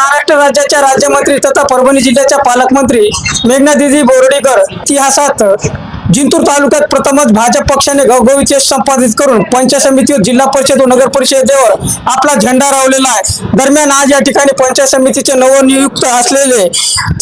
महाराष्ट्र राज्याच्या राज्यमंत्री तथा परभणी जिल्ह्याच्या पालकमंत्री मेघनादिदी बोर्डीकर इतिहासात जिंतूर तालुक्यात प्रथमच भाजप पक्षाने घवघवीत संपादित करून पंचायत समितीवर जिल्हा परिषद व नगर परिषदेवर आपला झेंडा लावलेला आहे। दरम्यान आज या ठिकाणी पंचायत समितीचे नवनियुक्त असलेले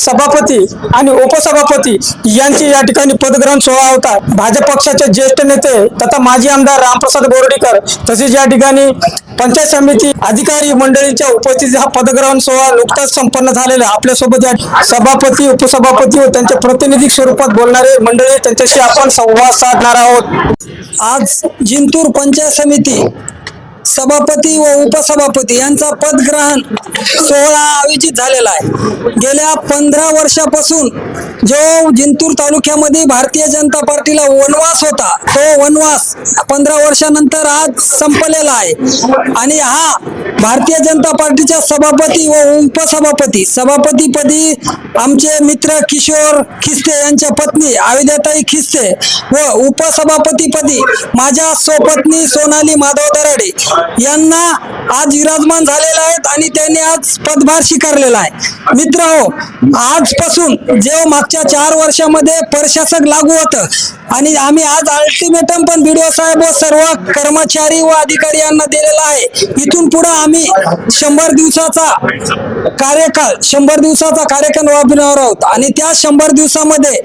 सभापती आणि उपसभापती यांची या ठिकाणी पदग्रहण सोहळा होता। भाजप पक्षाचे ज्येष्ठ नेते तथा माजी आमदार रामप्रसाद बोर्डीकर तसेच या ठिकाणी पंचायत समिती अधिकारी मंडळींच्या उपस्थितीत हा पदग्रहण सोहळा नुकताच संपन्न झालेला। आपल्यासोबत या सभापती उपसभापती व त्यांच्या प्रतिनिधी स्वरूपात बोलणारे मंडळी त्यांच्याशी आपण संवाद साधणार आहोत। आज जिंतूर पंचायत समिती सभापती व उपसभापती यांचा पदग्रहण सोहळा आयोजित झालेला आहे। गेल्या 15 वर्षापासून जो जिंतूर तालुक्यामध्ये भारतीय जनता पार्टीला वनवास होता, तो वनवास 15 वर्षानंतर आज संपलेला आहे आणि हा भारतीय जनता पार्टीच्या सभापती व उपसभापती सभापतीपदी आमचे मित्र किशोर खिस्ते यांच्या पत्नी आविद्याताई खिस्ते व उपसभापतीपदी माझ्या स्वपत्नी सोनाली माधव दराडे यांना आज विराजमान झालेले आहेत आणि त्यांनी आज पदभार स्वीकारलेला आहे। मित्र हो, आजपासून जे मागच्या 4 वर्षामध्ये प्रशासक लागू होतं आणि आम्ही आज अल्टिमेटम पण बीडीओ साहेब व सर्व कर्मचारी व अधिकारी यांना दिलेला आहे। इथून पुढे आम्ही 100 दिवसाचा कार्यकाल राबविणार आहोत आणि त्या 100 दिवसामध्ये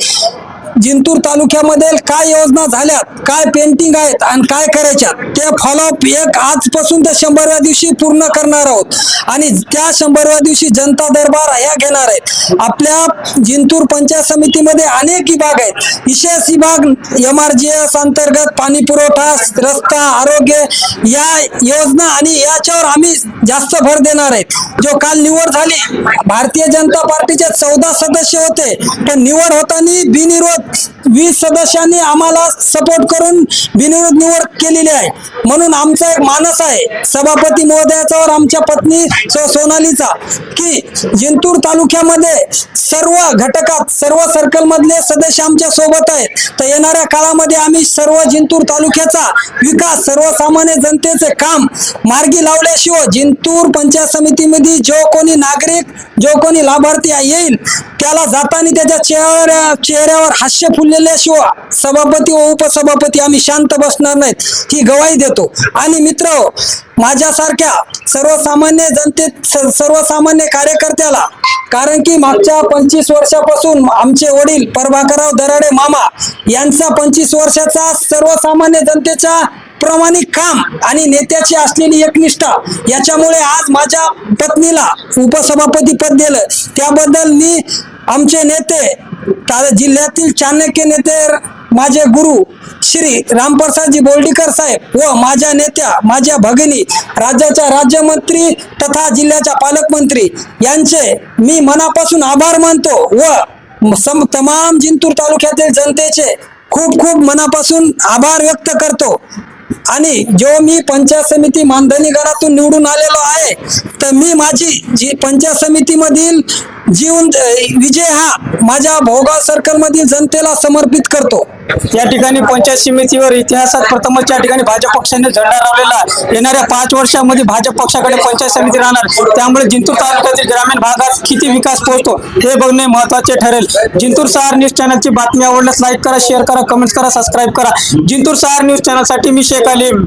जिंतूर तालुक्यामध्ये काय योजना झाल्यात, काय पेंटिंग आहेत आणि काय करायच्यात ते फॉलोअप एक आजपासून ते 100व्या दिवशी पूर्ण करणार आहोत आणि त्या 100व्या दिवशी जनता दरबार ह्या घेणार आहेत। आपल्या जिंतूर पंचायत समितीमध्ये अनेक विभाग आहेत। विशेष विभाग MRGS अंतर्गत पाणी पुरवठा, रस्ता, आरोग्य या योजना आणि याच्यावर आम्ही जास्त भर देणार आहेत। जो काल निवड झाली, भारतीय जनता पार्टीचे 14 सदस्य होते, पण निवड होताना बिनविरोध 20 सदस्यांनी आम्हाला सपोर्ट करून बिनविरोध निवड केलेली आहे। म्हणून आमचा एक मानस आहे सभापती महोदयाचा व आमच्या पत्नी सोनालीचा की जिंतूर तालुक्यामध्ये सर्व घटकात सर्व सर्कल मधले सदस्य आमच्या सोबत आहेत, तर येणाऱ्या काळामध्ये आम्ही सर्व जिंतूर तालुक्याचा विकास सर्वसामान्य जनतेचे काम मार्गी लावल्याशिवाय जिंतूर पंचायत समितीमध्ये जो कोणी नागरिक जो कोणी लाभार्थी येईल त्याला जाताना त्याच्या चेहऱ्यावर हास्य फुललेल्याशिवाय सभापती व उपसभापती आम्ही शांत बसणार नाहीत ही गवाही देतो। आणि मित्र, माझ्यासारख्या सर्वसामान्य जनतेत सर्वसामान्य कार्यकर्त्याला, कारण की मागच्या 25 वर्षापासून आमचे वडील प्रभाकरराव दराडे मामा यांचा 25 वर्षाचा सर्वसामान्य जनतेचा प्रामाणिक काम आणि नेत्याची असलेली एकनिष्ठा याच्यामुळे आज माझ्या पत्नीला उपसभापती पद दिलं। त्याबद्दल मी आमचे नेते जिल्ह्यातील चाणक्य नेते माझे गुरु श्री रामप्रसादजी बोर्डीकर साहेब व माझ्या नेत्या माझ्या भगिनी राज्याच्या राज्यमंत्री तथा जिल्ह्याच्या पालकमंत्री यांचे मी मनापासून आभार मानतो व तमाम जिंतूर तालुक्यातील जनतेचे खूप खूप मनापासून आभार व्यक्त करतो। आणि जो मी पंचायत समिती मानधनी घरातून निवडून आलेलो आहे, तर मी माझी पंचायत समितीमधील विजय हा माझ्या भोगाव सर्कल मधील जनतेला समर्पित करतो। या ठिकाणी पंचायत समितीवर इतिहासात प्रथमच या ठिकाणी भाजप पक्षाने झेंडा लावलेला। येणाऱ्या 5 वर्षांमध्ये भाजप पक्षाकडे पंचायत समिती राहणार, त्यामुळे जिंतूर तालुक्यातील ग्रामीण भागात किती विकास पोहोचतो हे बघणे महत्त्वाचे ठरेल। जिंतूर सहार न्यूज चॅनलची बातमी आवडल्यास लाईक करा, शेअर करा, कमेंट करा, सबस्क्राईब करा। जिंतूर सहार न्यूज चॅनलसाठी मी शेख अलीम।